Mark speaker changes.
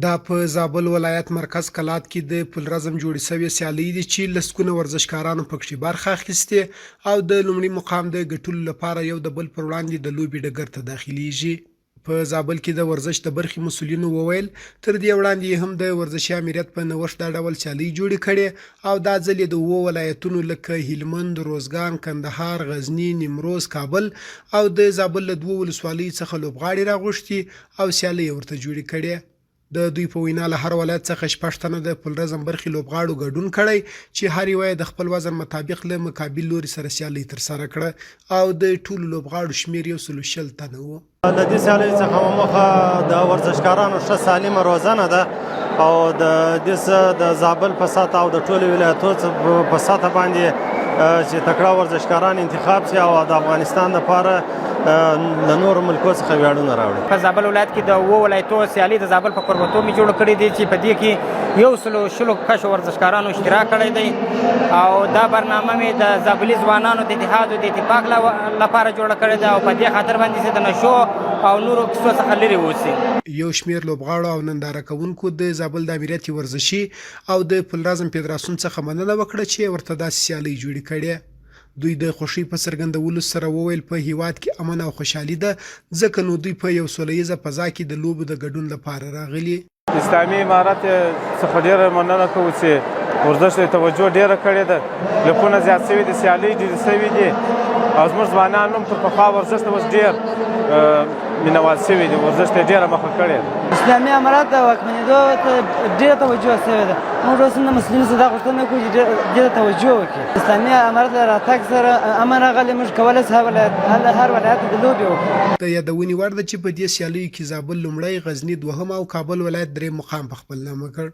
Speaker 1: دا په زابل ولایت مرکز کلات کې د پلرزم جوړې شوې سیالۍ دي چې لسګونه ورزشکارانو پکې برخه اخیستې او د لومړي مقام د ګټلو لپاره یو د بل پر وړاندې د لوبې ډګر ته داخلیږي. په زابل کې د ورزش د برخې مسؤلینو وویل تر دې وړاندې هم د ورزشي امریت په نوښت دا ډول سیالۍ جوړې کړې او دا ځل یې د 7 ولایتونو لکه هلمند، روزګان، کندهار، غزني، نیمروز، کابل او د زابل له 2 ولسوالیو څخه لوبغاړي راغوښتي او سیالۍ ورته جوړې کړې. د دوی په وینا له هر ولایت څخه 6 تنه د پلرزم برخې لوبغاړو ګډون کړی چې هر یو د خپل وزن مطابق له مقابل لوري سره سیالۍ ترسره کړه او د ټولو لوبغاړو شمیر 160 تنه و.
Speaker 2: د دې سیالۍ څخه موخه د ورزشکارانو ښه سالمه روزنه ده او د زابل په سطح او د ټولو ولایتونو په سطح باندې چې تکړه ورزشکاران انتخاب شي او د افغانستان لپاره له نورو ملکو څخه ویاړونه راوړي.
Speaker 3: په زابل ولایت کې د 7 ولایتونو سیالۍ د زابل په کوربتو مې جوړ کړې دي چې په دې کې 160 کشو ورزشکارانو اشتراک کړی دی او دا برنامه مې د زابلي ځوانانو د اتحاد او د اتفاق لپاره جوړه کړې ده او په دې خاطر باندې چې د نشو او نورو کیسو څخه لرې اوسي.
Speaker 1: یو شمیر لوبغاړو او ننداره کوونکو د زابل د امریت ورزشي او د پلرزم فدراسیون څخه مننه وکړه چې ورته داسې سیالۍ جوړې کړې. دوی د خوښۍ په څرګندولو سره وویل په هیواد کې امن او خوشحالي ده ځکه نو دوی په یو سوله فضا کې د لوبو د ګډون لپاره راغلي.
Speaker 4: اسلامي امارت څخه ډېره مننه کوو چې ورزش ته توجه ډېره کړې ده، لکونه زیات شوي دي، سیالۍ ډېرې شوي دي او زموږ ځوانان هم تر پخوا ورزش ته اوس ډېر مینوال شوي دي، ورزش ته ډېره مخه کړې ده.
Speaker 5: اسلامي امارت د واکمنېدو ته ډېره توجه شوې ده. موږ اوس د مسلمانانو څخه دا غوښتنه کوو چې ډېره توجه وکړي. اسلامي امارت له راتګ سره امن راغلی، موږ کولی شو هر ولایت د لوبې وکړو.
Speaker 1: د یادونې وړ ده چې په دې سیالیو کې زابل لومړی، غزني 2 او کابل ولایت 3 مقام په خپل نامه کړ.